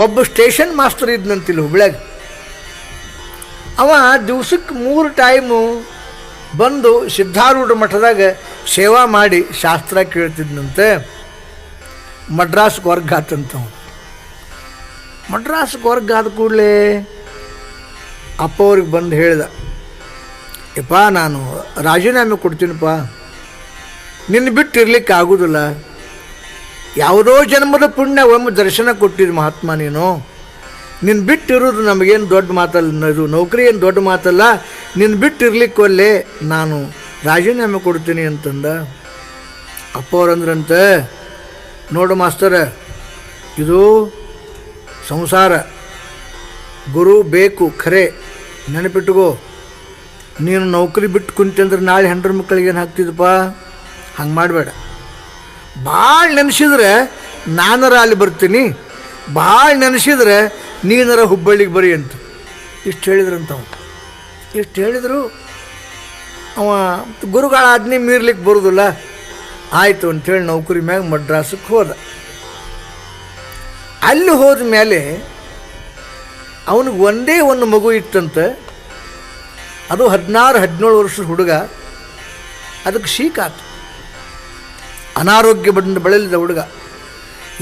ಒಬ್ಬ station master ಇದ್ನಂತಿಲ್ಲ ಹುಬ್ಳ್ಯಾಗ. ಅವ ದಿವ್ಸಕ್ಕೆ 3 ಟೈಮು ಬಂದು ಸಿದ್ಧಾರೂಢ ಮಠದಾಗ ಸೇವಾ ಮಾಡಿ ಶಾಸ್ತ್ರ ಕೇಳ್ತಿದ್ನಂತೆ. ಮಡ್ರಾಸ್ಗೆ ವರ್ಗ ಆತಂತವ. ಮಡ್ರಾಸ್ಗೆ ವರ್ಗ ಆದ ಕೂಡಲೇ ಅಪ್ಪ ಅವ್ರಿಗೆ ಬಂದು ಹೇಳ್ದ, ಯಪ್ಪ ನಾನು ರಾಜೀನಾಮೆ ಕೊಡ್ತೀನಪ್ಪ, ನಿನ್ನ ಬಿಟ್ಟು ಇರ್ಲಿಕ್ಕೆ ಆಗೋದಿಲ್ಲ. ಯಾವುದೋ ಜನ್ಮದ ಪುಣ್ಯ ಒಮ್ಮೆ ದರ್ಶನ ಕೊಟ್ಟಿದ್ದು ಮಹಾತ್ಮ ನೀನು, ನಿನ್ನ ಬಿಟ್ಟಿರೋದು ನಮಗೇನು ದೊಡ್ಡ ಮಾತಲ್ಲ, ಇದು ನೌಕರಿ ಏನು ದೊಡ್ಡ ಮಾತಲ್ಲ, ನಿನ್ನ ಬಿಟ್ಟಿರ್ಲಿಕ್ಕಲ್ಲೇ ನಾನು ರಾಜೀನಾಮೆ ಕೊಡ್ತೀನಿ ಅಂತಂದ. ಅಪ್ಪ ಅವ್ರಂದ್ರಂತೆ, ನೋಡು ಮಾಸ್ತರ, ಇದು ಸಂಸಾರ, ಗುರು ಬೇಕು ಖರೆ, ನೆನಪಿಟ್ಟುಕೋ. ನೀನು ನೌಕರಿ ಬಿಟ್ಟು ಕುಂತಂದ್ರೆ ನಾಳೆ ಹೆಂಡ್ರ ಮಕ್ಕಳಿಗೆ ಏನು ಹಾಕ್ತಿದ್ದಪ್ಪ, ಹಂಗೆ ಮಾಡಬೇಡ. ಭಾಳ ನೆನೆಸಿದ್ರೆ ನಾನರ ಅಲ್ಲಿ ಬರ್ತೀನಿ, ಭಾಳ ನೆನೆಸಿದ್ರೆ ನೀನರ ಹುಬ್ಬಳ್ಳಿಗೆ ಬರಿ ಅಂತ ಇಷ್ಟು ಹೇಳಿದ್ರಂತವ. ಇಷ್ಟು ಹೇಳಿದ್ರು ಅವ ಗುರುಗಳ ಆಜ್ಞೆ ಮೀರ್ಲಿಕ್ಕೆ ಬರೋದಿಲ್ಲ. ಆಯಿತು ಅಂಥೇಳಿ ನೌಕರಿ ಮ್ಯಾಗ ಮಡ್ರಾಸಕ್ಕೆ ಹೋದ. ಅಲ್ಲಿ ಹೋದ ಮೇಲೆ ಅವನಿಗೆ ಒಂದೇ ಒಂದು ಮಗು ಇತ್ತಂತೆ. ಅದು 16-17 ವರ್ಷದ ಹುಡುಗ. ಅದಕ್ಕೆ ಶೀಕಾತು, ಅನಾರೋಗ್ಯ ಬಂದು ಬಳಲಿದ ಹುಡುಗ.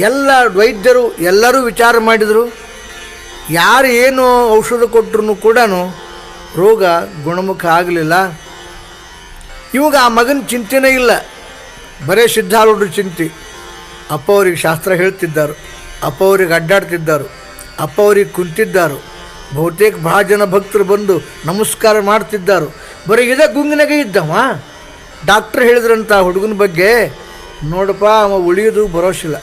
ಎಲ್ಲ ವೈದ್ಯರು ಎಲ್ಲರೂ ವಿಚಾರ ಮಾಡಿದರು, ಯಾರು ಏನು ಔಷಧ ಕೊಟ್ಟರು ಕೂಡ ರೋಗ ಗುಣಮುಖ ಆಗಲಿಲ್ಲ. ಇವಾಗ ಆ ಮಗನ ಚಿಂತೆನೇ ಇಲ್ಲ, ಬರೇ ಸಿದ್ಧಾರೂಢರ ಚಿಂತೆ. ಅಪ್ಪ ಅವ್ರಿಗೆ ಶಾಸ್ತ್ರ ಹೇಳ್ತಿದ್ದರು, ಅಪ್ಪ ಅವ್ರಿಗೆ ಅಡ್ಡಾಡ್ತಿದ್ದರು, ಅಪ್ಪ ಅವ್ರಿಗೆ ಕುಂತಿದ್ದರು. ಬಹುತೇಕ ಭಾಳ ಜನ ಭಕ್ತರು ಬಂದು ನಮಸ್ಕಾರ ಮಾಡ್ತಿದ್ದರು. ಬರೀ ಇದೇ ಗುಂಗಿನಾಗೆ ಇದ್ದವ. ಡಾಕ್ಟ್ರ್ ಹೇಳಿದ್ರಂತ ಹುಡುಗನ ಬಗ್ಗೆ, ನೋಡಪ್ಪ ಅವ ಉಳಿಯೋದು ಭರೋಸಿಲ್ಲ,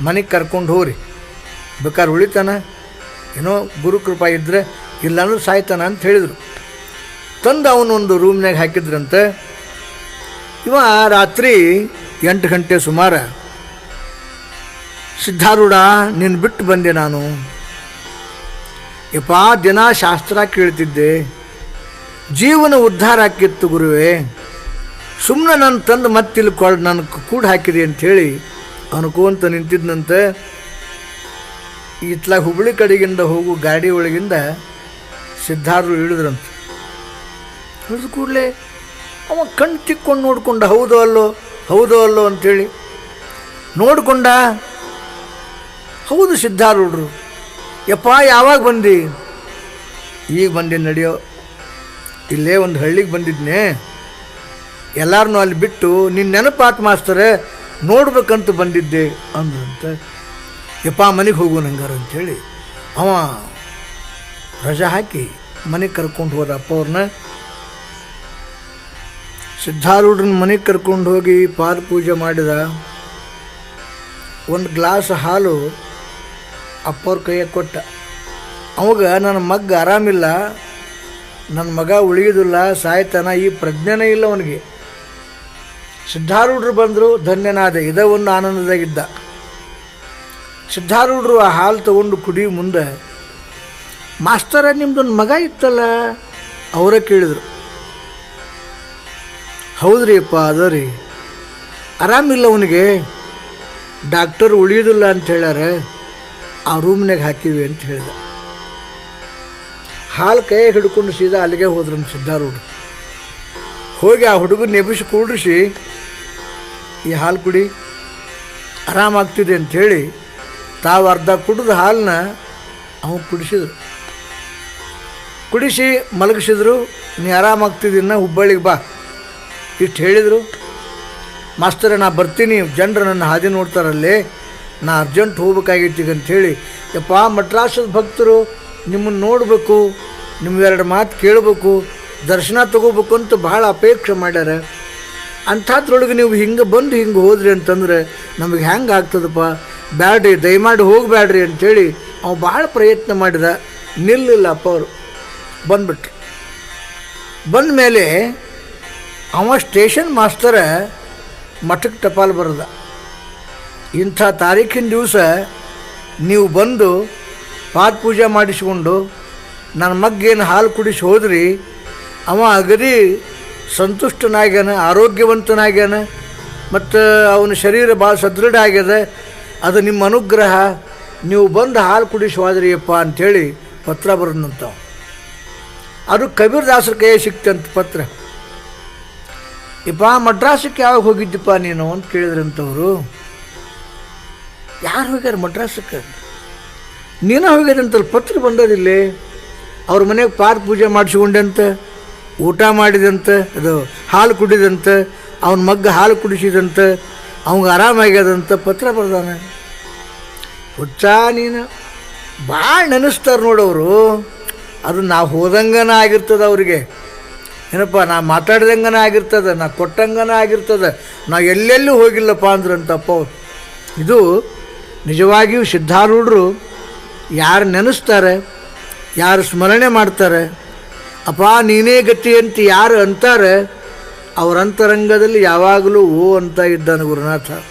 ಮನೆಗೆ ಕರ್ಕೊಂಡು ಹೋಗ್ರಿ, ಬೇಕಾದ್ರೆ ಉಳಿತಾನ, ಏನೋ ಗುರು ಕೃಪಾ ಇದ್ದರೆ, ಇಲ್ಲಾಂದ್ರೆ ಸಾಯ್ತಾನ ಅಂತ ಹೇಳಿದರು. ತಂದು ಅವನೊಂದು ರೂಮ್ನಾಗ ಹಾಕಿದ್ರಂತೆ. ಇವ ರಾತ್ರಿ 8 ಗಂಟೆ ಸುಮಾರು, ಸಿದ್ಧಾರೂಢ ನಿನ್ನ ಬಿಟ್ಟು ಬಂದೆ ನಾನು, ಯಪ್ಪ ದಿನ ಶಾಸ್ತ್ರ ಕೇಳ್ತಿದ್ದೆ, ಜೀವನ ಉದ್ಧಾರ ಆಕಿತ್ತು ಗುರುವೇ, ಸುಮ್ಮನೆ ನಾನು ತಂದು ಮತ್ತಿಲ್ಲಿ ನಾನು ಕೂಡ ಹಾಕಿದೆ ಅಂಥೇಳಿ ಅನ್ಕೋಂತ ನಿಂತಿದ್ದಂತೆ. ಇತ್ಲಾಗ ಹುಬ್ಬಳ್ಳಿ ಕಡೆಗಿಂದ ಹೋಗು ಗಾಡಿ ಒಳಗಿಂದ ಸಿದ್ಧಾರೂಢ ಇಳಿದ್ರಂತೆ. ಹಿಡಿದು ಕೂಡಲೇ ಅವ ಕಣ್ಣು ತಿಕ್ಕೊಂಡು ನೋಡ್ಕೊಂಡ, ಹೌದೋ ಅಲ್ಲೋ ಹೌದೋ ಅಲ್ಲೋ ಅಂಥೇಳಿ ನೋಡ್ಕೊಂಡ. ಹೌದು ಸಿದ್ಧಾರೂಢರು. ಯಪ್ಪ ಯಾವಾಗ ಬಂದು? ಈಗ ಬಂದೆ ನಡೆಯೋ, ಇಲ್ಲೇ ಒಂದು ಹಳ್ಳಿಗೆ ಬಂದಿದ್ನೆ, ಎಲ್ಲರನ್ನೂ ಅಲ್ಲಿ ಬಿಟ್ಟು ನಿನ್ನ ನೆನಪಾತ್ ಮಾಸ್ತರೆ ನೋಡ್ಬೇಕಂತ ಬಂದಿದ್ದೆ ಅಂದ್ರಂತೆ. ಯಪ್ಪ ಮನೆಗೆ ಹೋಗು ನಂಗಾರ ಅಂಥೇಳಿ ಅವ ರಜಾ ಹಾಕಿ ಮನೆಗೆ ಕರ್ಕೊಂಡು ಹೋದ ಅಪ್ಪ ಅವ್ರನ್ನ. ಸಿದ್ಧಾರೂಢರನ್ನ ಮನೆಗೆ ಕರ್ಕೊಂಡು ಹೋಗಿ ಪಾದ ಪೂಜೆ ಮಾಡಿದ. ಒಂದು ಗ್ಲಾಸ್ ಹಾಲು ಅಪ್ಪವ್ರ ಕೈಯಾಗ ಕೊಟ್ಟ. ಅವಾಗ ನನ್ನ ಮಗ ಆರಾಮಿಲ್ಲ, ನನ್ನ ಮಗ ಉಳಿಯೋದಿಲ್ಲ, ಸಾಯ್ತಾನ, ಈ ಪ್ರಜ್ಞೆನೇ ಇಲ್ಲ ಅವನಿಗೆ. ಸಿದ್ಧಾರೂಢರು ಬಂದರು, ಧನ್ಯನಾದ. ಇದೇ ಒಂದು ಆನಂದದಾಗಿದ್ದ. ಸಿದ್ಧಾರೂಢರು ಆ ಹಾಲು ತಗೊಂಡು ಕುಡಿಯೋ ಮುಂದೆ, ಮಾಸ್ತರ ನಿಮ್ದೊಂದು ಮಗ ಇತ್ತಲ್ಲ, ಅವರೇ ಕೇಳಿದರು. ಹೌದ್ರಿ ಅಪ್ಪ, ಅದ ರೀ, ಆರಾಮಿಲ್ಲ ಅವನಿಗೆ, ಡಾಕ್ಟರ್ ಉಳಿಯೋದಿಲ್ಲ ಅಂತ ಹೇಳ್ಯಾರ, ಆ ರೂಮ್ನಾಗ ಹಾಕಿವಿ ಅಂತ ಹೇಳಿದ. ಹಾಲು ಕೈ ಹಿಡ್ಕೊಂಡು ಸೀದಾ ಅಲ್ಲಿಗೆ ಹೋದ್ರಂತ ಸಿದ್ಧಾರೂಢ. ಹೋಗಿ ಆ ಹುಡುಗನ ಎಬ್ಬಿಸಿ ಕೂಡಿಸಿ, ಈ ಹಾಲು ಕುಡಿ, ಆರಾಮಾಗ್ತಿದೆ ಅಂಥೇಳಿ ತಾವು ಅರ್ಧ ಕುಡಿದ ಹಾಲನ್ನ ಅವ ಕುಡಿಸಿದ್ರು. ಕುಡಿಸಿ ಮಲಗಿಸಿದ್ರು. ನೀ ಆರಾಮಾಗ್ತಿದ್ದೀನ, ಹುಬ್ಬಳ್ಳಿಗೆ ಬಾ ಇಷ್ಟು ಹೇಳಿದರು. ಮಾಸ್ತರ ನಾ ಬರ್ತೀನಿ, ಜನರು ನನ್ನ ಹಾದಿ ನೋಡ್ತಾರಲ್ಲೇ, ನಾ ಅರ್ಜೆಂಟ್ ಹೋಗ್ಬೇಕಾಗಿತ್ತು ಅಂಥೇಳಿ. ಯಪ್ಪ ಮಡ್ರಾಸದ ಭಕ್ತರು ನಿಮ್ಮನ್ನು ನೋಡಬೇಕು, ನಿಮ್ಮೆರಡು ಮಾತು ಕೇಳಬೇಕು, ದರ್ಶನ ತಗೋಬೇಕು ಅಂತ ಭಾಳ ಅಪೇಕ್ಷೆ ಮಾಡ್ಯಾರ. ಅಂಥದ್ರೊಳಗೆ ನೀವು ಹಿಂಗೆ ಬಂದು ಹಿಂಗೆ ಹೋದ್ರಿ ಅಂತಂದ್ರೆ ನಮಗೆ ಹೆಂಗೆ ಆಗ್ತದಪ್ಪ, ಬ್ಯಾಡ್ರಿ, ದಯಮಾಡಿ ಹೋಗಬೇಡ್ರಿ ಅಂಥೇಳಿ ಅವ ಭಾಳ ಪ್ರಯತ್ನ ಮಾಡಿದ. ನಿಲ್ಲಿಲ್ಲ ಅಪ್ಪ ಅವರು, ಬಂದ್ಬಿಟ್ರು. ಬಂದ ಮೇಲೆ ಅವ ಸ್ಟೇಷನ್ ಮಾಸ್ತರ ಮಠಕ್ಕೆ ಟಪಾಲು ಬರೆದ, ಇಂಥ ತಾರೀಖಿನ ದಿವಸ ನೀವು ಬಂದು ಪಾದ ಪೂಜೆ ಮಾಡಿಸ್ಕೊಂಡು ನನ್ನ ಮಗ್ಗೇನು ಹಾಲು ಕುಡಿಸಿ ಹೋದ್ರಿ, ಅವ ಅಗದಿ ಸಂತುಷ್ಟನಾಗ್ಯಾನ, ಆರೋಗ್ಯವಂತನಾಗ್ಯಾನ, ಮತ್ತು ಅವನ ಶರೀರ ಭಾಳ ಸದೃಢ ಆಗ್ಯದ, ಅದು ನಿಮ್ಮ ಅನುಗ್ರಹ, ನೀವು ಬಂದು ಹಾಲು ಕುಡಿಸುವಾದ್ರಿಯಪ್ಪ ಅಂಥೇಳಿ ಪತ್ರ ಬರೆದಂತ. ಅದು ಕಬೀರ್ದಾಸರ ಕೈಯೇ ಸಿಕ್ತಂತ ಪತ್ರ. ಇಪ್ಪ ಮಡ್ರಾಸಕ್ಕೆ ಯಾವಾಗ ಹೋಗಿದ್ದಪ್ಪ ನೀನು ಅಂತ ಕೇಳಿದ್ರಂಥವ್ರು. ಯಾರು ಹೋಗ್ಯಾರ ಮಡ್ರಾಸಕ್ಕೆ? ನೀನು ಹೋಗ್ಯದಂತಲ್ಲಿ ಪತ್ರ ಬಂದದಿಲ್ಲೇ. ಅವ್ರ ಮನೆಗೆ ಪಾದ ಪೂಜೆ ಮಾಡಿಸ್ಕೊಂಡಂತ, ಊಟ ಮಾಡಿದಂತ, ಅದು ಹಾಲು ಕುಡಿದಂತ, ಅವನ ಮಗ್ಗ ಹಾಲು ಕುಡಿಸಿದಂತ, ಅವಂಗೆ ಆರಾಮಾಗ್ಯದಂತ ಪತ್ರ ಬರ್ದಾನೆ. ಹುಚ್ಚ ನೀನು. ಭಾಳ ನೆನೆಸ್ತಾರೆ ನೋಡವರು. ಅದು ನಾವು ಹೋದಂಗನ ಆಗಿರ್ತದೆ ಅವ್ರಿಗೆ. ಏನಪ್ಪ ನಾ ಮಾತಾಡ್ದಂಗನ ಆಗಿರ್ತದೆ, ನಾ ಕೊಟ್ಟಂಗನ ಆಗಿರ್ತದೆ, ನಾ ಎಲ್ಲೆಲ್ಲೂ ಹೋಗಿಲ್ಲಪ್ಪ ಅಂದ್ರಂತಪ್ಪ ಅವ್ರು. ಇದು ನಿಜವಾಗಿಯೂ ಸಿದ್ಧಾರೂಢರು ಯಾರು ನೆನೆಸ್ತಾರೆ, ಯಾರು ಸ್ಮರಣೆ ಮಾಡ್ತಾರೆ, ಅಪ್ಪ ನೀನೇ ಗತಿ ಅಂತ ಯಾರು ಅಂತಾರೆ, ಅವರ ಅಂತರಂಗದಲ್ಲಿ ಯಾವಾಗಲೂ ಓ ಅಂತ ಇದ್ದಾನೆ ಗುರುನಾಥ.